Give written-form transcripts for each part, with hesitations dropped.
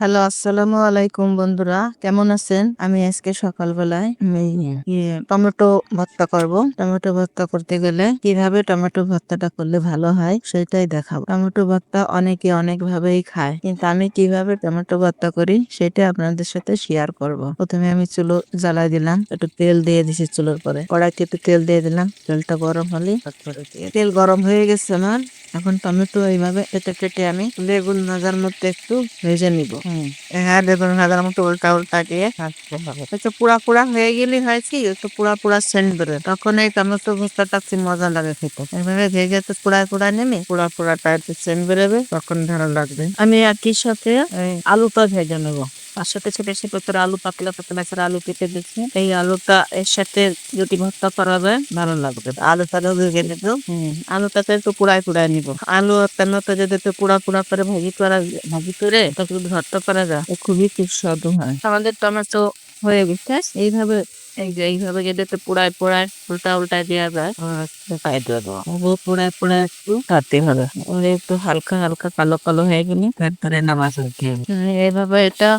Hello, আসসালামু আলাইকুম বন্ধুরা। কেমন আছেন? আমি আজকে সকালবেলায় টমেটো ভর্তা করব। টমেটো ভর্তা করতে গেলে কিভাবে টমেটো ভর্তাটা করলে ভালো হয় সেটাই দেখাবো। টমেটো ভর্তা অনেকে অনেক ভাবেই খায়, কিন্তু আমি কিভাবে টমেটো ভর্তা করি সেটা আপনাদের সাথে শেয়ার করব। প্রথমে আমি চুলো জ্বালাই দিলাম, একটু তেল দিয়ে দিছি চুলোর পরে, কড়াইতে একটু তেল দিয়ে দিলাম। তেলটা গরম হলে তেল গরম হয়ে গেছে আমার। এখন টমেটো এইভাবে কেটে কেটে আমি বেগুন ভাজার মধ্যে একটু ভেজে নিব। হ্যাঁ, বেগুন ভাজার মতো উল্টা উল্টা দিয়ে ভাজতে হবে। একটু পুড়া পুড়া হয়ে গেলে হয় কি, একটু পুড়া পুড়া সেন্ট বেরোয়, তখন এই টমেটো ভর্তাটা কি মজা লাগে খেতে। এভাবে ভেজে তো পুড়া পুড়া নেমে পুড়া পুড়া টাইপের সেন্ট বেরোবে, তখন ভালো লাগবে। আমি একই সাথে আলুটা ভেজে নেবো। তার সাথে ছোট ছোট করে আলু, পাতলা পাতলা করে আলু কেটে দিচ্ছি। এই আলুটা এর সাথে যদি ভর্তা করা যায় ভালো লাগবে। আলুটা ভেজে নিব। আলুটাকে একটু পুড়ায় পুড়ায় নিব। আলু আর টমেটো যদি একটু পুড়া পুড়া করে ভাজি করে তারপর ভর্তা করা যায়, খুবই সুস্বাদু হয়। আমাদের টমেটো হয়ে গেছে। এইভাবে যদি একটু পুড়ায় পুড়ায় উল্টা উল্টা দেওয়া যায়, খাই দেবো। পুড়ায় পুড়ায় একটু কাটতে হবে। ওরে একটু হালকা হালকা কালো কালো হয়ে গেলে তারপরে নামাজ এইভাবে এটা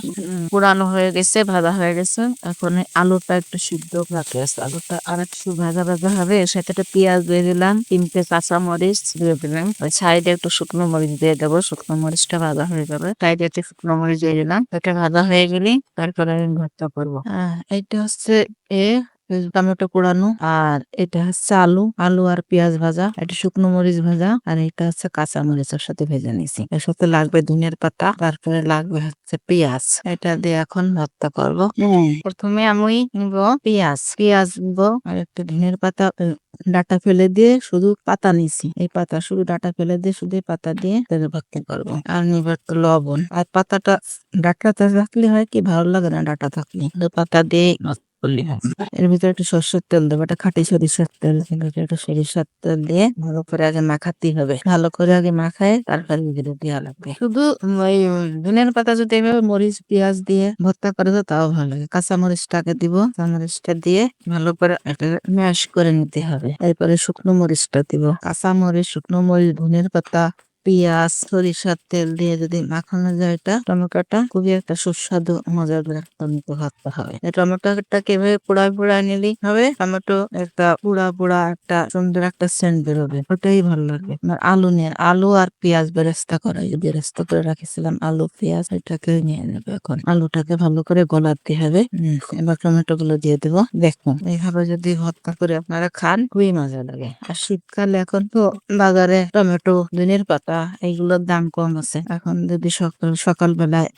পুরানো হয়ে গেছে, ভাজা হয়ে গেছে। এখন এই আলুটা একটু সিদ্ধ বাকি আছে। আলুটা আর একটু ভাজা ভাজা হবে। এর সাথে একটা পেঁয়াজ দিয়ে দিলাম, 3টে কাঁচা মরিচ দিয়ে দিলাম। ওই সাইডে একটু শুকনো মরিচ দিয়ে দেবো, শুকনো মরিচটা ভাজা হয়ে যাবে। সাইডে একটু শুকনো মরিচ দিয়ে দিলাম। এটা ভাজা হয়ে গেলে তারপরে আমি ভর্তা করবো। এইটা হচ্ছে এ টমেটো পোড়ানো, আর এটা হচ্ছে আলু আলু আর পেঁয়াজ ভাজা, এটা শুকনো মরিচ ভাজা, আর এটা হচ্ছে কাঁচা মরিচের সাথে ভেজে নিয়েছি। এর সাথে লাগবে ধনিয়ার পাতা, তারপরে লাগবে হচ্ছে পেঁয়াজ। এটা দিয়ে এখন ভর্তা করবো। প্রথমে আমি নিব পেঁয়াজ নিব, আর একটু ধনিয়ার পাতা ডাটা ফেলে দিয়ে শুধু পাতা নিছি। এই পাতা শুধু ডাটা ফেলে দিয়ে শুধু এই পাতা দিয়ে তেলে ভর্তা করবো। আর নিব একটু লবণ। আর পাতাটা ডাটাটা থাকলে হয় কি, ভালো লাগে না ডাটা থাকলে, পাতা দিয়ে করলে হয়। এর ভিতরে একটু সর্ষের তেল দেবো, একটা খাঁটি সরিষার তেল। একটু সরিষার তেল দিয়ে ভালো করে আগে মাখাতে হবে। ভালো করে আগে মাখায় তারপরে ভিতরে দেওয়া লাগবে। শুধু ওই ধনিয়ার পাতা যদি এভাবে মরিচ পেঁয়াজ দিয়ে ভর্তা করে তো তাও ভালো লাগে। কাঁচা মরিচটাকে দিব, কাঁচা মরিচটা দিয়ে ভালো করে ম্যাশ করে নিতে হবে। এরপরে শুকনো মরিচটা দিব, কাঁচা মরিচ, শুকনো মরিচ, ধনিয়ার পাতা, পেঁয়াজ, সরিষার তেল দিয়ে যদি মাখানো যায়, এটা টমেটোটা খুবই একটা সুস্বাদু মজার টমেটো ভর্তা হবে। এই টমেটোটাকে এভাবে পোড়ায় পোড়ায় নিলেই হবে। টমেটো একটা পুড়া পুড়া একটা সুন্দর একটা সেন্ট বেরোবে, ওটাই ভালো লাগে। আলু নিয়ে আলু আর পেঁয়াজ বেরেস্তা বেরেস্তা করে রাখেছিলাম, আলু পেঁয়াজ এটাকে নিয়ে নেবে। এখন আলুটাকে ভালো করে গলাতে হবে। এবার টমেটো গুলো দিয়ে দেবো। দেখুন, এইভাবে যদি ভর্তা করে আপনারা খান খুবই মজা লাগে। আর শীতকালে এখন তো বাজারে টমেটো, ধনিয়ার পাতা এইগুলোর দাম কম আছে। এখন যদি সকাল সকালবেলায়